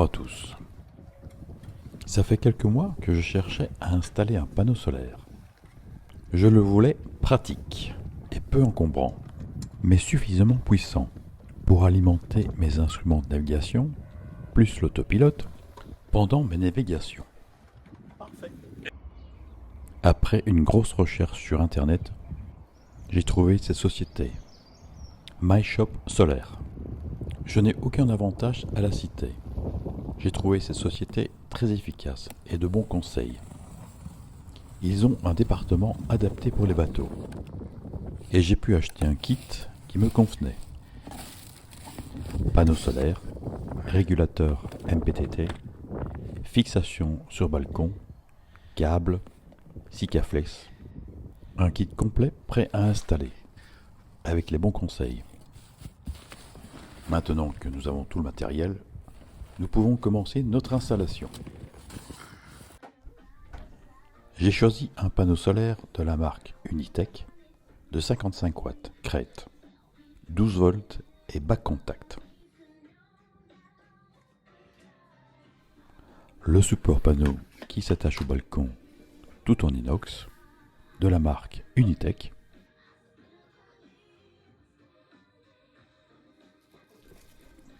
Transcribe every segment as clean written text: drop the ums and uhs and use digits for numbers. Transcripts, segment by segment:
Bonjour à tous. Ça fait quelques mois que je cherchais à installer un panneau solaire. Je le voulais pratique et peu encombrant, mais suffisamment puissant pour alimenter mes instruments de navigation, plus l'autopilote, pendant mes navigations. Après une grosse recherche sur internet, j'ai trouvé cette société, MyShop Solaire. Je n'ai aucun avantage à la citer. J'ai trouvé cette société très efficace et de bons conseils. Ils ont un département adapté pour les bateaux. Et j'ai pu acheter un kit qui me convenait. Panneau solaire, régulateur MPTT, fixation sur balcon, câble, Sikaflex. Un kit complet prêt à installer, avec les bons conseils. Maintenant que nous avons tout le matériel, nous pouvons commencer notre installation. J'ai choisi un panneau solaire de la marque Unitech de 55 watts, crête, 12 volts et bas contact. Le support panneau qui s'attache au balcon, tout en inox, de la marque Unitech.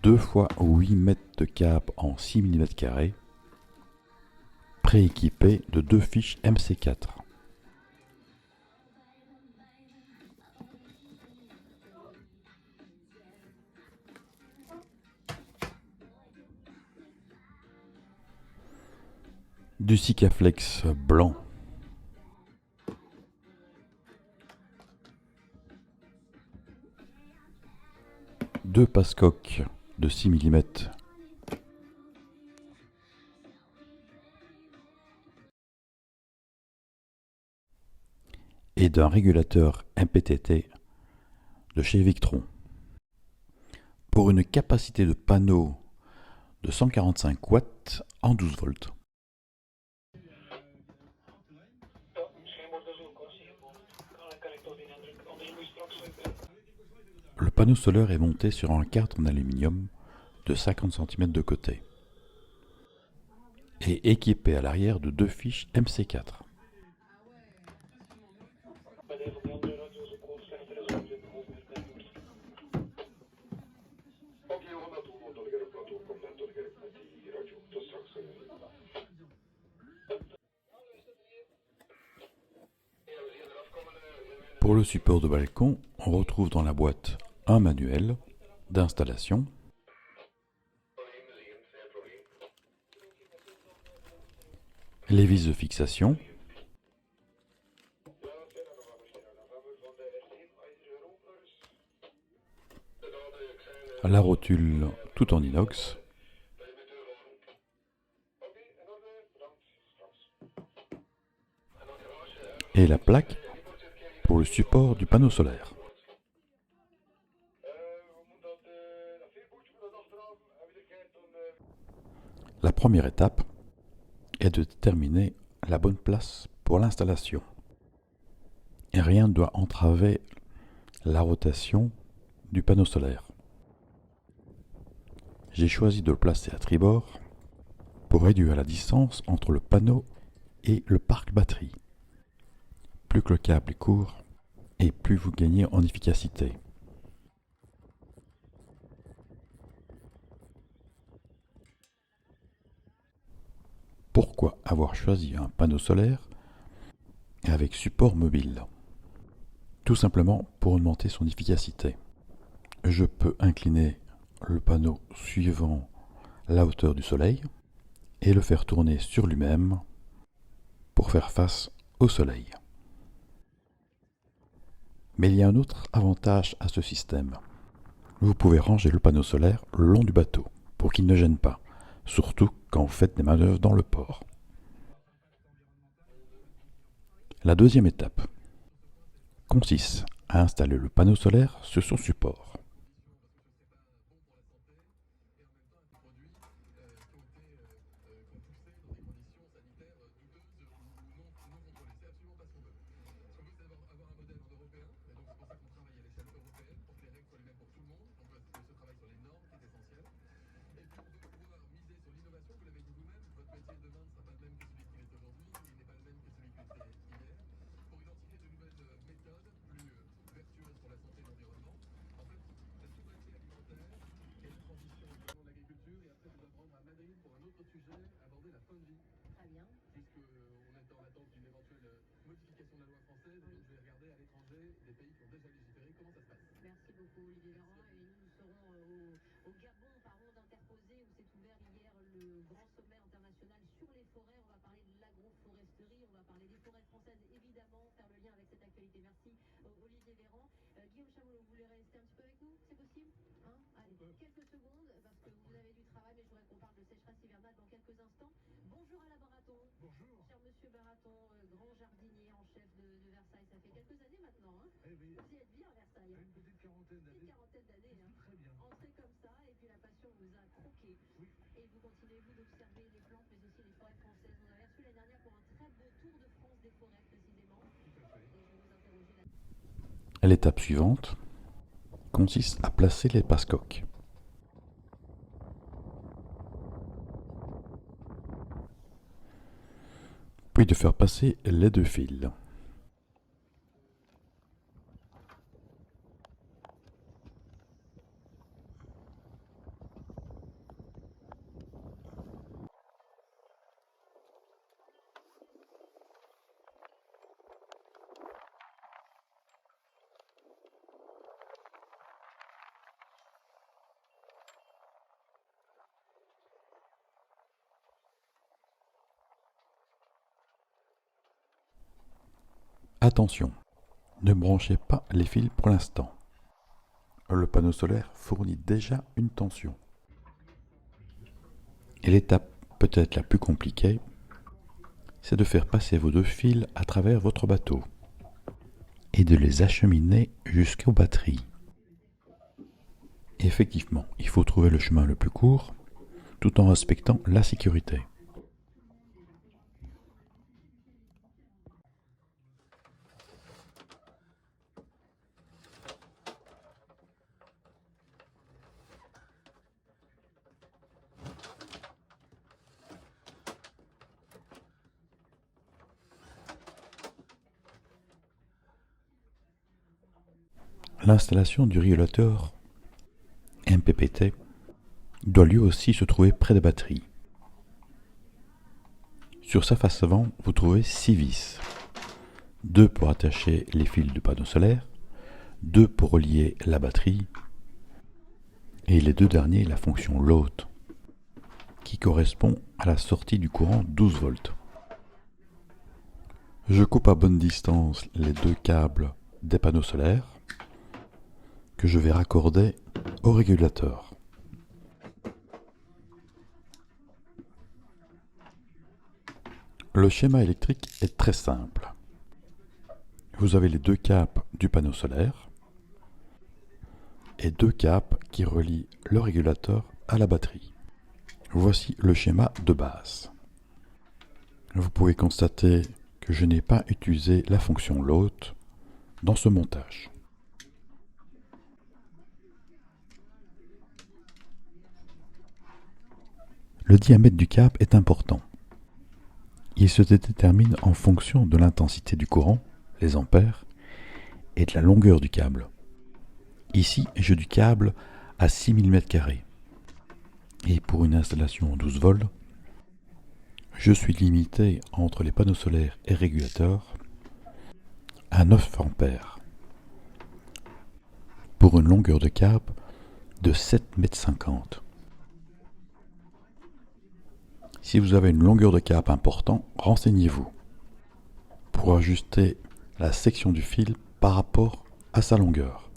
Deux fois 8 mètres de câble en 6 mm², prééquipé de deux fiches MC4. Du Sikaflex blanc. Deux passe-coques de 6 mm. Et d'un régulateur MPTT de chez Victron. Pour une capacité de panneau de 145 watts en 12 volts. Le panneau solaire est monté sur un cadre en aluminium de 50 cm de côté et équipé à l'arrière de deux fiches MC4. Pour le support de balcon, on retrouve dans la boîte un manuel d'installation, les vis de fixation, la rotule tout en inox, et la plaque pour le support du panneau solaire. La première étape est de déterminer la bonne place pour l'installation. Et rien ne doit entraver la rotation du panneau solaire. J'ai choisi de le placer à tribord pour réduire la distance entre le panneau et le parc batterie. Plus que le câble est court et plus vous gagnez en efficacité. Pourquoi avoir choisi un panneau solaire avec support mobile? Tout simplement pour augmenter son efficacité. Je peux incliner le panneau suivant la hauteur du soleil et le faire tourner sur lui-même pour faire face au soleil. Mais il y a un autre avantage à ce système. Vous pouvez ranger le panneau solaire le long du bateau pour qu'il ne gêne pas, surtout quand vous faites des manœuvres dans le port. La deuxième étape consiste à installer le panneau solaire sur son support. Merci beaucoup Olivier Véran. Et nous serons au Gabon par onde interposée où s'est ouvert hier le grand sommet international sur les forêts. On va parler de l'agroforesterie, on va parler des forêts françaises évidemment, faire le lien avec cette actualité. Merci Olivier Véran. Guillaume Chamoulot, vous voulez rester un petit peu avec nous? C'est possible hein? Allez, quelques secondes parce que vous avez du travail, mais je voudrais qu'on parle de sécheresse hivernale dans quelques instants. Bonjour Alain Baraton. Bonjour. Cher monsieur Baraton, grand jardinier en chef de Versailles. Ça fait quelques années maintenant. Hein oui. Vous y êtes bien à Versailles. Une petite quarantaine d'années. Hein. Très bien. Entrez comme ça et puis la passion vous a croqué. Oui. Et vous continuez vous d'observer les plantes mais aussi les forêts françaises. On avait reçu l'année dernière pour un très beau tour de France des forêts précisément. Tout à fait. Et je vais vous interroger là. L'étape suivante consiste à placer les passecoques. Puis de faire passer les deux fils. Attention, ne branchez pas les fils pour l'instant. Le panneau solaire fournit déjà une tension. Et l'étape peut-être la plus compliquée, c'est de faire passer vos deux fils à travers votre bateau et de les acheminer jusqu'aux batteries. Effectivement, il faut trouver le chemin le plus court tout en respectant la sécurité. L'installation du régulateur MPPT doit lui aussi se trouver près des batteries. Sur sa face avant, vous trouvez 6 vis. 2 pour attacher les fils du panneau solaire, 2 pour relier la batterie, et les deux derniers la fonction load, qui correspond à la sortie du courant 12 volts. Je coupe à bonne distance les deux câbles des panneaux solaires que je vais raccorder au régulateur. Le schéma électrique est très simple. Vous avez les deux câbles du panneau solaire et deux câbles qui relient le régulateur à la batterie. Voici le schéma de base. Vous pouvez constater que je n'ai pas utilisé la fonction load dans ce montage. Le diamètre du câble est important. Il se détermine en fonction de l'intensité du courant, les ampères, et de la longueur du câble. Ici, j'ai du câble à 6000 m². Et pour une installation en 12 volts, je suis limité entre les panneaux solaires et régulateurs à 9 ampères pour une longueur de câble de 7,50 m. Si vous avez une longueur de câble importante, renseignez-vous pour ajuster la section du fil par rapport à sa longueur.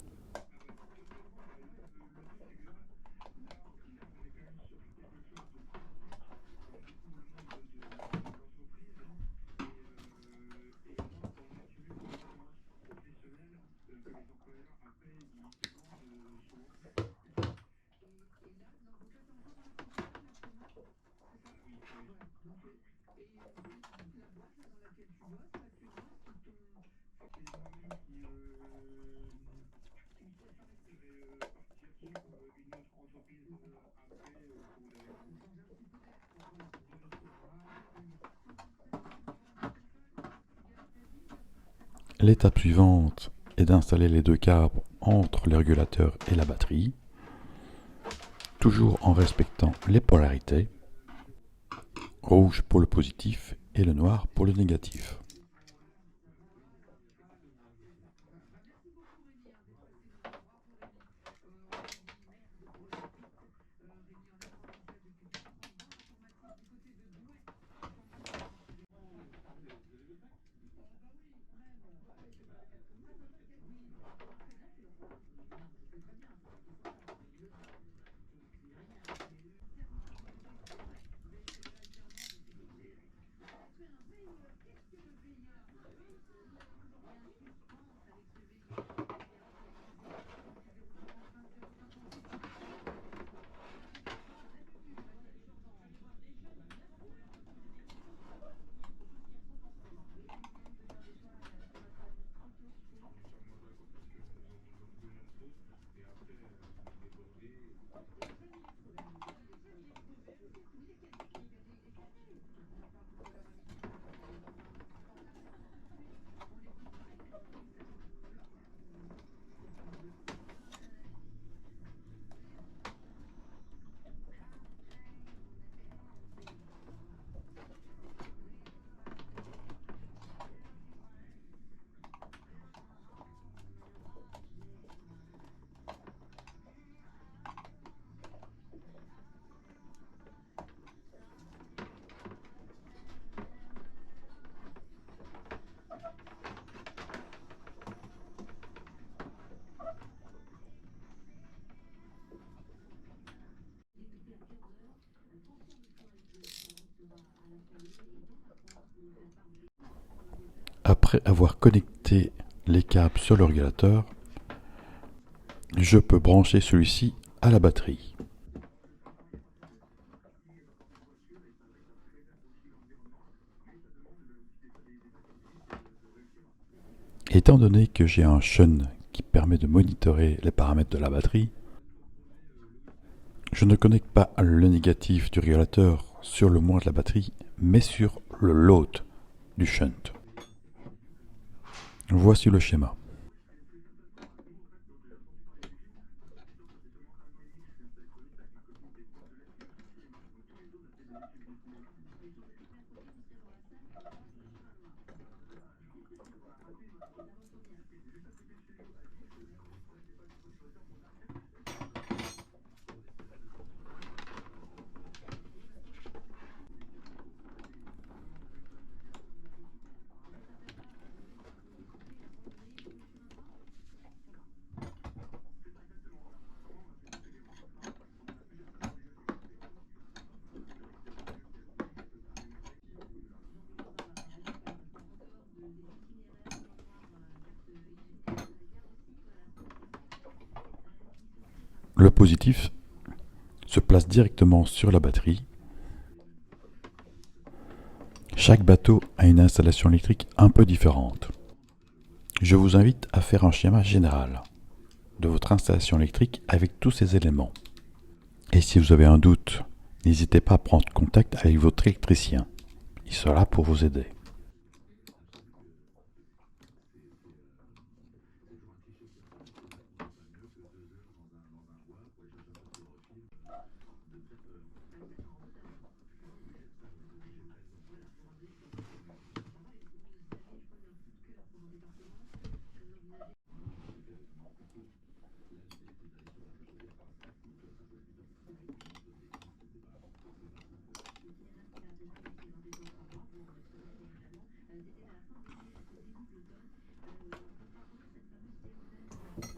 L'étape suivante est d'installer les deux câbles entre le régulateur et la batterie, toujours en respectant les polarités, rouge pour le positif et le noir pour le négatif. Après avoir connecté les câbles sur le régulateur, je peux brancher celui-ci à la batterie. Étant donné que j'ai un shunt qui permet de monitorer les paramètres de la batterie, je ne connecte pas le négatif du régulateur sur le moins de la batterie, mais sur le load du shunt. Voici le schéma. Le positif se place directement sur la batterie. Chaque bateau a une installation électrique un peu différente. Je vous invite à faire un schéma général de votre installation électrique avec tous ces éléments. Et si vous avez un doute, n'hésitez pas à prendre contact avec votre électricien. Il sera là pour vous aider.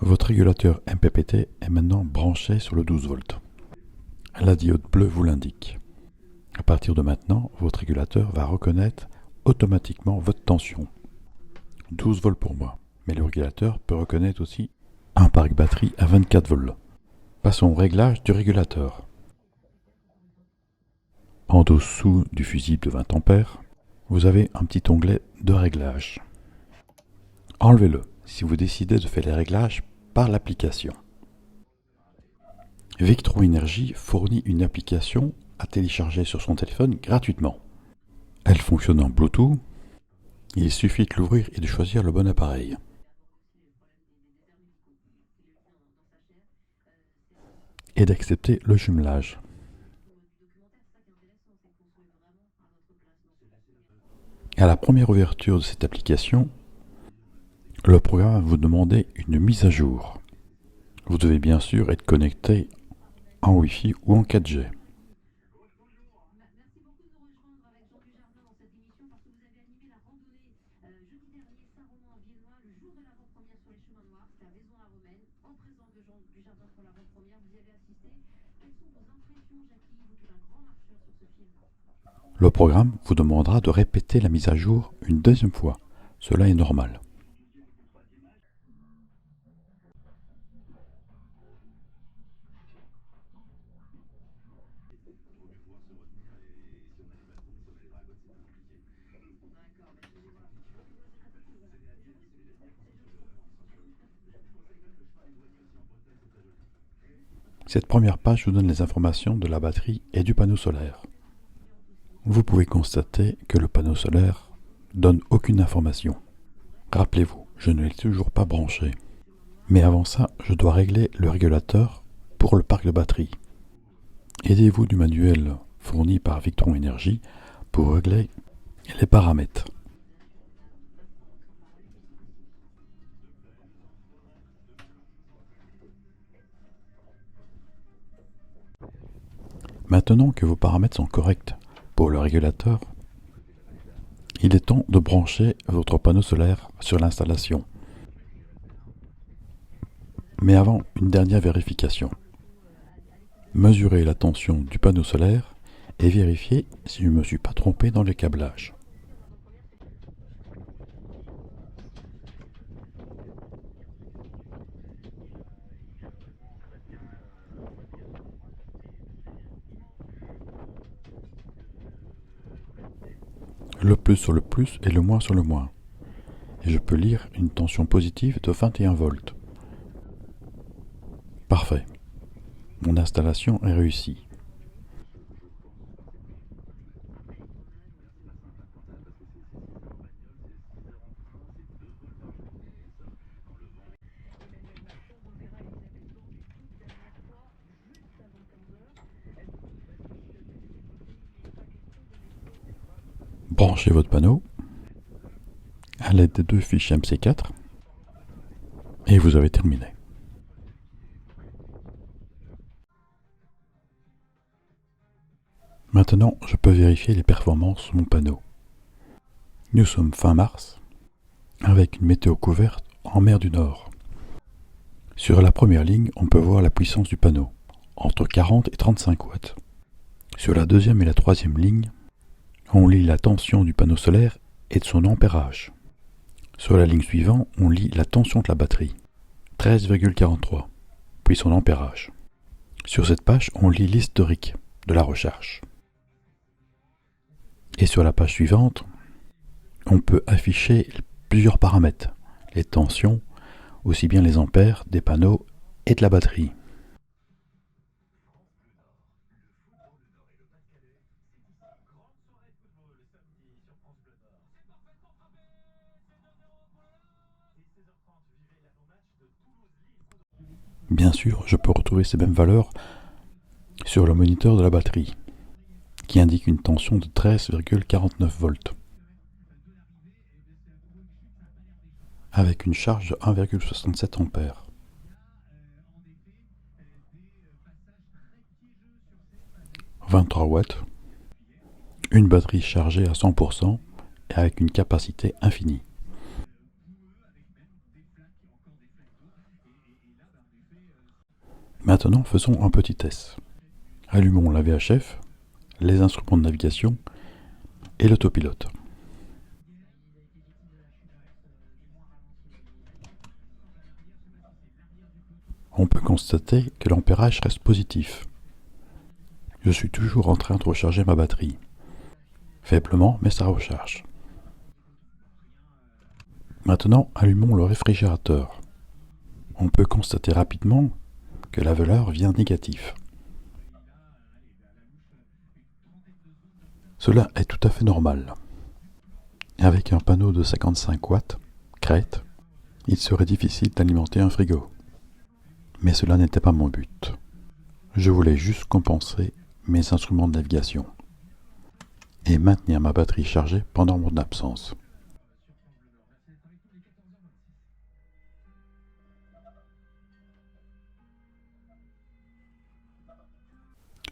Votre régulateur MPPT est maintenant branché sur le 12 volts. La diode bleue vous l'indique. À partir de maintenant, votre régulateur va reconnaître automatiquement votre tension. 12 volts pour moi, mais le régulateur peut reconnaître aussi un parc batterie à 24 volts. Passons au réglage du régulateur. En dessous du fusible de 20 ampères, vous avez un petit onglet de réglage. Enlevez-le si vous décidez de faire les réglages par l'application. Victron Energy fournit une application à télécharger sur son téléphone gratuitement. Elle fonctionne en Bluetooth. Il suffit de l'ouvrir et de choisir le bon appareil. Et d'accepter le jumelage. À la première ouverture de cette application, le programme va vous demander une mise à jour. Vous devez bien sûr être connecté en Wi-Fi ou en 4G. jour de l'avant-première sur les chemins noirs, c'est à Vaison-la-Romaine, en présence du Jardin pour l'avant-première. Vous y avez assisté. Quelles sont vos impressions, Jackie, vous qui êtes un grand marcheur sur ce film? Le programme vous demandera de répéter la mise à jour une deuxième fois. Cela est normal. Cette première page vous donne les informations de la batterie et du panneau solaire. Vous pouvez constater que le panneau solaire donne aucune information. Rappelez-vous, je ne l'ai toujours pas branché. Mais avant ça, je dois régler le régulateur pour le parc de batterie. Aidez-vous du manuel fourni par Victron Energy pour régler les paramètres. Maintenant que vos paramètres sont corrects pour le régulateur, il est temps de brancher votre panneau solaire sur l'installation. Mais avant, une dernière vérification. Mesurez la tension du panneau solaire et vérifiez si je ne me suis pas trompé dans le câblage. Le plus sur le plus et le moins sur le moins. Et je peux lire une tension positive de 21 volts. Parfait. Mon installation est réussie. Branchez votre panneau à l'aide des deux fichiers MC4 et vous avez terminé. Maintenant, je peux vérifier les performances de mon panneau. Nous sommes fin mars, avec une météo couverte en mer du Nord. Sur la première ligne, on peut voir la puissance du panneau, entre 40 et 35 watts. Sur la deuxième et la troisième ligne, on lit la tension du panneau solaire et de son ampérage. Sur la ligne suivante, on lit la tension de la batterie, 13,43, puis son ampérage. Sur cette page, on lit l'historique de la recherche. Et sur la page suivante, on peut afficher plusieurs paramètres, les tensions, aussi bien les ampères des panneaux et de la batterie. Bien sûr, je peux retrouver ces mêmes valeurs sur le moniteur de la batterie, qui indique une tension de 13,49 volts, avec une charge de 1,67 ampères. « 23 watts, une batterie chargée à 100% et avec une capacité infinie. Maintenant, faisons un petit test. Allumons la VHF, les instruments de navigation et l'autopilote. On peut constater que l'ampérage reste positif. Je suis toujours en train de recharger ma batterie. Faiblement, mais ça recharge. Maintenant, allumons le réfrigérateur. On peut constater rapidement que la valeur vient négative. Cela est tout à fait normal. Avec un panneau de 55 watts, crête, il serait difficile d'alimenter un frigo. Mais cela n'était pas mon but. Je voulais juste compenser mes instruments de navigation et maintenir ma batterie chargée pendant mon absence.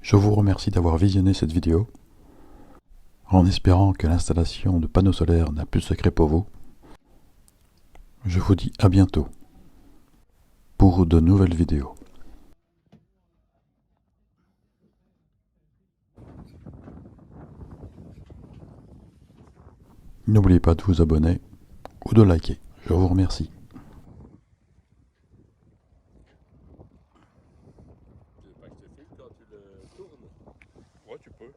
Je vous remercie d'avoir visionné cette vidéo, en espérant que l'installation de panneaux solaires n'a plus de secret pour vous. Je vous dis à bientôt pour de nouvelles vidéos. N'oubliez pas de vous abonner ou de liker. Je vous remercie.